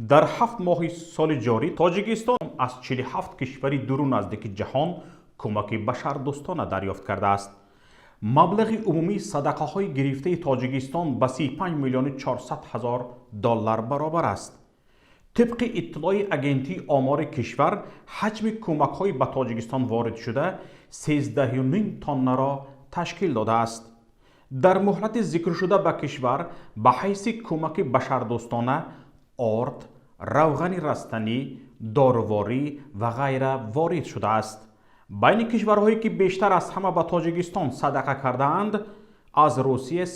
در 7 ماه سال جاری تاجیکستان از 47 کشور دور و نزدیک جهان کمک بشردوستانه دریافت کرده است. مبلغ عمومی صدقه های گرفته تاجیکستان به 35 میلیون 400 هزار دلار برابر است. طبق اطلاع اگنتی آمار کشور، حجم کمک های به تاجیکستان وارد شده 13.5 تن را تشکیل داده است. در مهلت ذکر شده به کشور به حیث کمک بشردوستانه آرد، روغن رستنی، دارواری و غیره وارد شده است. بین کشورهایی که بیشتر از همه به تاجیکستان صدقه کرده اند از روسیه 34.8%،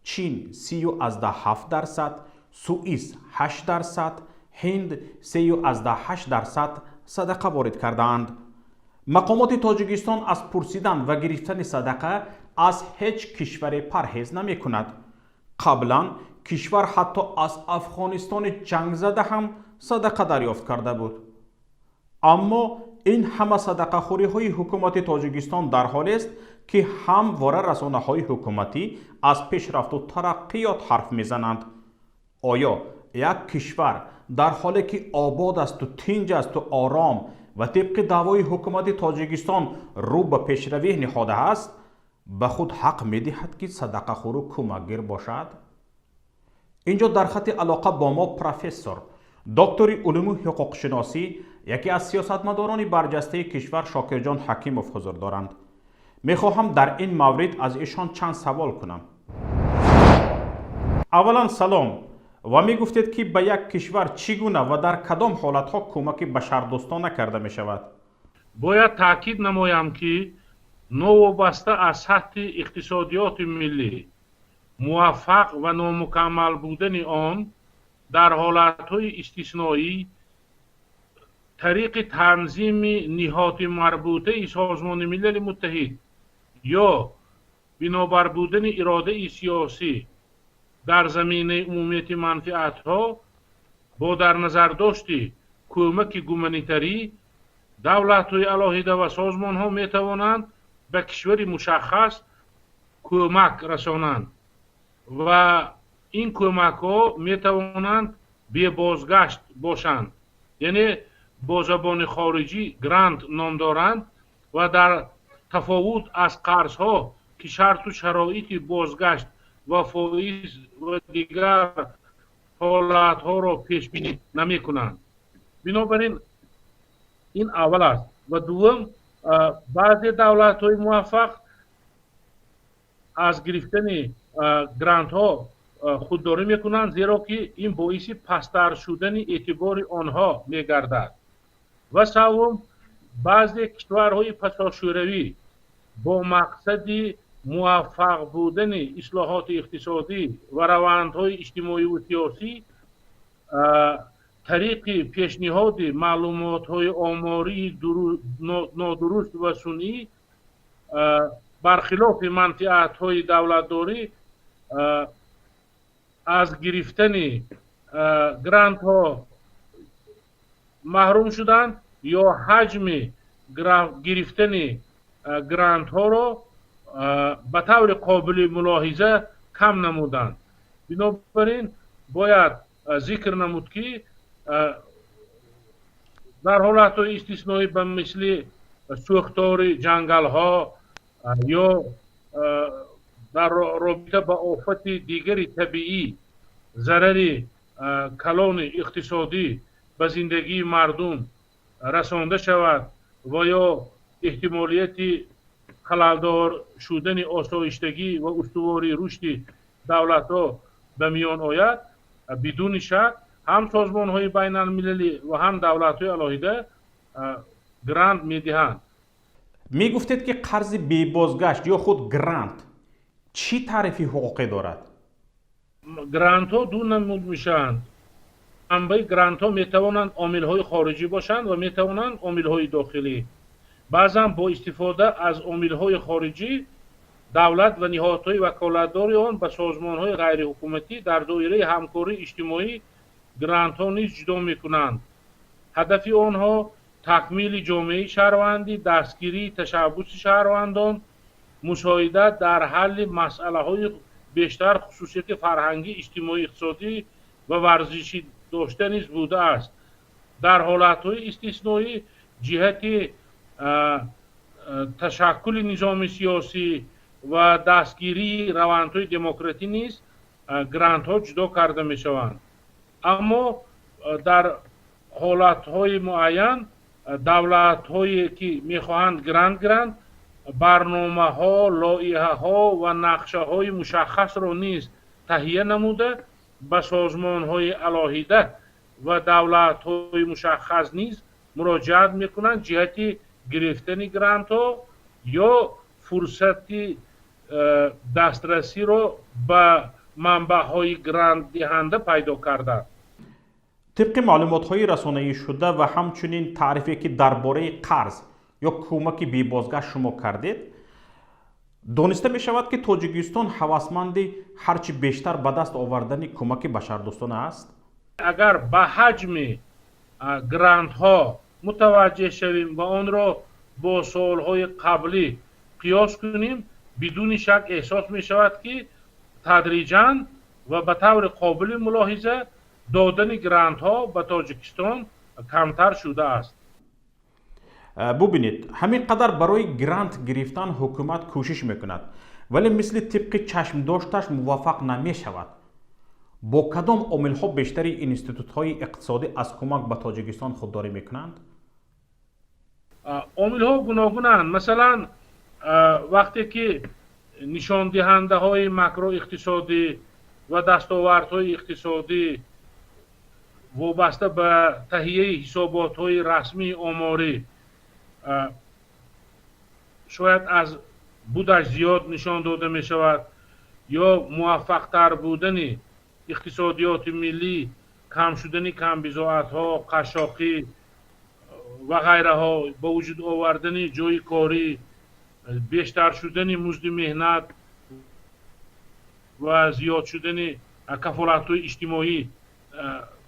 چین 30.7%، سوئیس 8%، هند 3.8% صدقه وارد کرده اند. مقامات تاجیکستان از پرسیدن و گرفتن صدقه از هیچ کشور پرهیز نمی کند. قبلا کشور حتی از افغانستان جنگ زده هم صدقه دریافت کرده بود. اما این همه صدقه خوری های حکومت تاجیکستان در حالی است که همواره رسانه های حکومتی از پیشرفت و ترقیات حرف میزنند. آیا یک کشور در حالی که آباد است و تنج است و آرام و طبق دعوای حکومت تاجیکستان رو به پیشروی نهاده است به خود حق میدهد که صدقه خور و کمکگیر باشد؟ اینجا در خط علاقه با ما پروفسور دکتر علوم حقوق شناسی یکی از سیاستمداران برجسته کشور شاکرجان حکیموف حضور دارند. میخواهم در این مورد از ایشان چند سوال کنم. اولا سلام و می گفتید که به یک کشور چگونه و در کدام حالت ها کمک بشردوستانه کرده می شود؟ باید تاکید نمایم که نوابسته از سطح اقتصادیات ملی موفق و نامکمل بودن آن در حالتهای استثنایی طریق تنظیم نهاد مربوطه سازمان ملل متحد یا بنابر بودن اراده سیاسی در زمینه عمومیت منفعت ها با در نظر داشتی کمک گومانیتری دولت های علاهده و سازمان ها می توانند به کشور مشخص کمک رسانند و این کمک ها می توانند بی بازگشت باشند، یعنی با زبان خارجی گرانت نام دارند و در تفاوت از قرض ها که شرط و شرایط بازگشت و فایز و دیگر حالت ها را پیش بینی نمی کنند. بنابراین این اول است. و دوم، بعضی دولت های موفق از گرفتن گرانت ها خودداری می کنند، زیرا که این باعث پستر شدن اعتبار آنها می گردد. و سوم، بعضی کشورهای پساشوروی با مقصد موفق بودن اصلاحات اقتصادی و روندهای اجتماعی و سیاسی طریق پیشنهاد معلومات‌های آماری نادرست و سنی برخلاف منفعت‌های دولتداری از گرفتن گرانت‌ها محروم شدند یا حجم گرفتن گرانت‌ها را به طور قابل ملاحظه کم نمودند. بنابراین باید ذکر نمود که در حالت استثنایی به مثل سوختار جنگل ها یا در رابطه با آفت دیگر طبیعی ضرر کلان اقتصادی به زندگی مردم رسانده شود و یا احتمالیت خلالدار شدن آسایشتگی و استواری رشد دولت ها به میان آید، بدون شک هم سازمان های بین المللی و هم دولت های علاهده گرانت می دهند. می گفتید که قرض بی بازگشت یا خود گرانت چی تعریفی حقوقی دارد؟ گرانت ها دو نمود میشند. منبع گرانت ها می توانند عامل های خارجی باشند و می توانند عامل های داخلی. بعضا با استفاده از عامل‌های خارجی دولت و نهادهای وکالتدار آن به سازمان‌های غیر حکومتی در دایره همکاری اجتماعی گرانت‌ها نیز جدا می‌کنند. هدف آنها تکمیل جامعه شهروندی، دستگیری تشبث شهروندان، مساعدت در حل مسئله‌های بیشتر خصوصیت فرهنگی، اجتماعی، اقتصادی و ورزشی داشته نیز بوده است. در حالتهای استثنایی جهت تشکل نظام سیاسی و دستگیری روندهای دموکراتی نیز گرانت ها جدا کرده می شوند. اما در حالتهای معین دولت هایی که می خواهند گرانت برنامه ها، لایحه ها و نقشه های مشخص را نیز تهیه نموده به سازمان های علاهیده و دولت های مشخص نیز مراجعت میکنند جهت گرفتن گرانت ها یا فرصت دسترسی را به منبع های گرانت دهنده پیدا کرده. طبق معلومات های رسانه‌ای شده و همچنین تعریفی که درباره قرض یا کمک بی بازگشت شما کردید، دانسته می شود که تاجیکستان هوسمند هرچی بیشتر به دست آوردن کمک بشردوستانه است. اگر به حجم گرانت ها متوجه شویم و آن را با سالهای قبلی قیاس کنیم، بدون شک احساس می شود که تدریجاً و به طور قابل ملاحظه دادن گرانت ها به تاجیکستان کمتر شده است. ببینید، همین قدر برای گرانت گرفتن حکومت کوشش میکند ولی مثل طبق چشم داشتش موفق نمی شود. با کدام عامل ها بیشتری اینستیتوت های اقتصادی از کمک به تاجیکستان خودداری میکنند؟ عامل ها گوناگونند. مثلا وقتی که نشان دهنده های ماکرو اقتصادی و دستاوردهای اقتصادی وابسته به تهیه حسابات های رسمی آماری شاید از بودش زیاد نشان داده می شود یا موفق تر بودن اقتصادیات ملی، کم شدن کمبضاعت ها، قشاقی و غیره ها، با وجود آوردن جای کاری، بیشتر شدن مزد مهنت و زیاد شدن کفالت های اجتماعی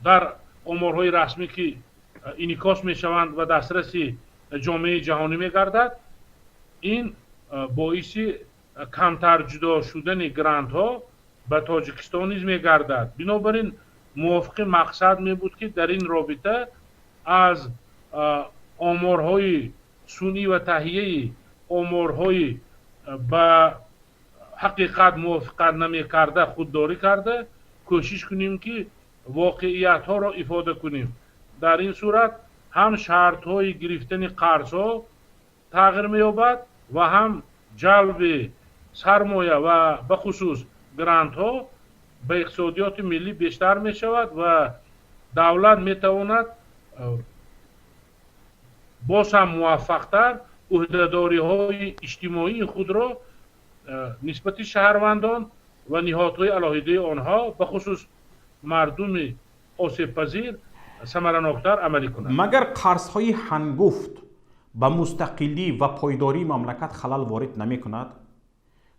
در آمارهای رسمی که انعکاس می شوند و دسترسی جامعه جهانی می گردد، این باعث کمتر جدا شدن گرانت ها به تاجیکستان نیز می گردد. بنابراین موافق مقصد می بود که در این رابطه از آمارهای سنی و تهیه آمارهای به حقیقت موافقت نمی کرده خودداری کرده کوشش کنیم که واقعیت ها را افاده کنیم. در این صورت هم شرط های گرفتن قرض ها تغییر می یابد و هم جلب سرمایه و به خصوص گرانت ها به اقتصادیات ملی بیشتر می شود و دولت می تواند باز هم موفقتر عهدهداری های اجتماعی خود را نسبت شهروندان و نهادهای علاهیده آنها به خصوص مردم آسیب پذیر ثمره‌ناکتر عملی کنند. مگر قرض های هنگفت به مستقلی و پایداری مملکت خلل وارد نمی کند؟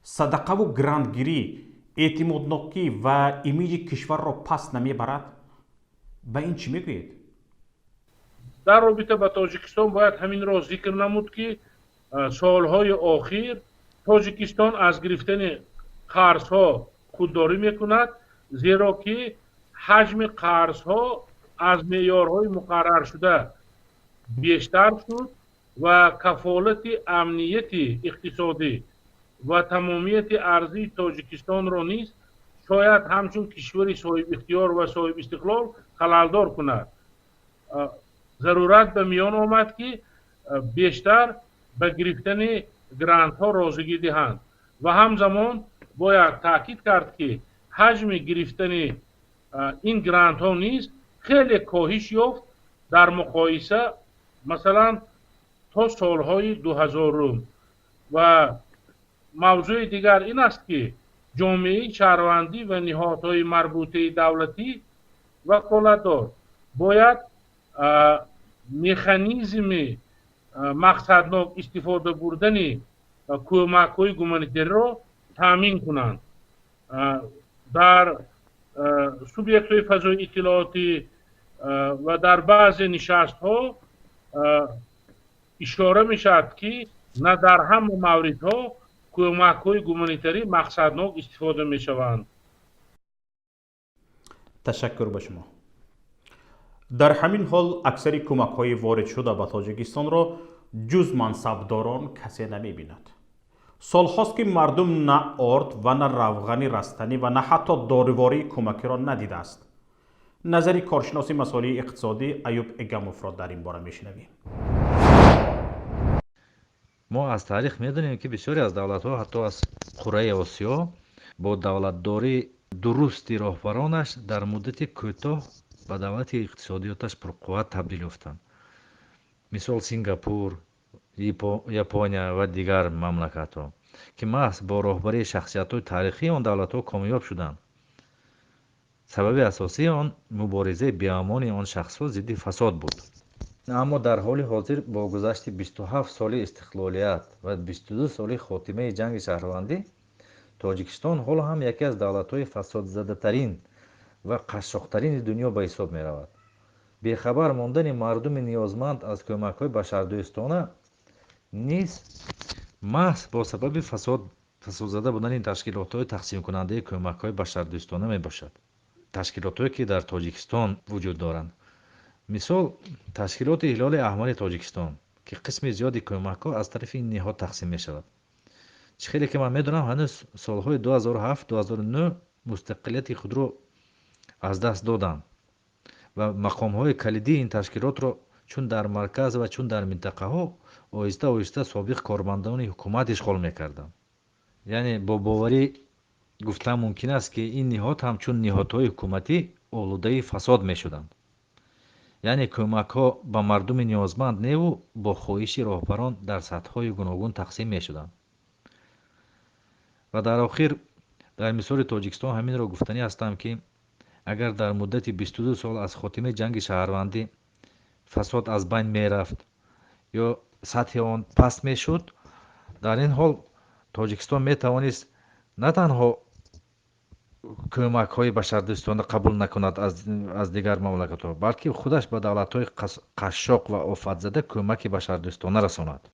صدقه و گرانتگیری اعتمادناکی و ایمیج کشور را پس نمی برد؟ به این چی میگویید؟ در رابطه با تاجیکستان باید همین را ذکر نمود که سالهای اخیر تاجیکستان از گرفتن قرض ها خودداری میکند، زیرا که حجم قرض ها از معیارهای مقرر شده بیشتر شد و کفالت امنیت اقتصادی و تمامیت ارضی تاجیکستان را نیز شاید همچون کشوری صاحب اختیار و صاحب استقلال خللدار کند. ضرورت به میان آمد که بیشتر به گرفتن گرانت ها رازگی دهند و همزمان باید تاکید کرد که حجم گرفتن این گرانت ها نیز خیلی کاهش یافت در مقایسه مثلا تا سالهای 2000 و موضوع دیگر این است که جامعه شهروندی و نهادهای مربوطه دولتی وکالتدار باید مکانیزم مقصدناک استفاده بردن کمک های گومانیتری را تامین کنند. در سوبیکت های فضای اطلاعاتی و در بعض نشست ها اشاره می شد که نه در همه مورد ها کمک های گومانیتری مقصدناک استفاده می شوند. تشکر به شما. در همین حال اکثر کمک های وارد شده به تاجیکستان را جز منصبداران کسی نمی بیند. سال هاست که مردم نه آرد و نه روغن رستنی و نه حتی دارواری کمکی را ندیده است. نظری کارشناس مسائل اقتصادی ایوب اگموف را در این باره میشنویم. ما از تاریخ میدونیم که بسیاری از دولت‌ها حتی از قاره آسیا با دولتداری درستی راهبرانش در مدت کوتاه به دولت اقتصادیاتش پرقوت تبدیل یافتند. مثال سینگاپور، یاپونیا و دیگر مملکت‌ها که محض با راهبری شخصیت‌های تاریخی آن دولت‌ها کامیاب شدند. سبب اساسی آن مبارزه بیامانی آن شخص‌ها ضد فساد بود. اما در حال حاضر با گذشت 27 سال استقلالیت و 22 سال خاتمه جنگ شهروندی، تاجیکستان حالا هم یکی از دولت‌های فسادزده‌ترین و قشاق‌ترین دنیا به حساب می‌رود. بیخبر ماندن مردم نیازمند از کمک‌های بشردوستانه نیز محض با سبب فسادزده بودن این تشکیلات‌های تقسیم کننده کمک‌های بشردوستانه میباشد. تشکیلات‌هایی که در تاجیکستان وجود دارند، مثال تشکیلات هلال احمر تاجیکستان که قسم زیادی کمک‌ها از طرف این نهاد تقسیم می‌شود. خیلی که من می‌دونم هنوز سال‌های 2007-2009 مستقلیت خود را از دست دادند و مقام‌های کلیدی این تشکیلات را چون در مرکز و چون در منطقه‌ها آهسته آهسته سابق کارمندان حکومت اشغال می‌کردند. یعنی با باوری گفتن ممکن است که این نهاد همچون نهادهای حکومتی آلوده فساد می‌شدند. یعنی کمک‌ها به مردم نیازمند نیو با خواهش راهبران در سطح‌های گوناگون تقسیم می‌شدند. و در آخر در مثال تاجیکستان همین را گفتنی هستم که اگر در مدت 22 سال از خاتمه جنگ شهروندی فساد از بین می‌رفت یا سطح آن پست می‌شد، در این حال تاجیکستان می‌توانست نه تنها کمک‌های بشردوستانه قبول نکند از دیگر مملکت‌ها، بلکه خودش به دولت‌های قشاق و آفت‌زده کمک بشردوستانه رساند.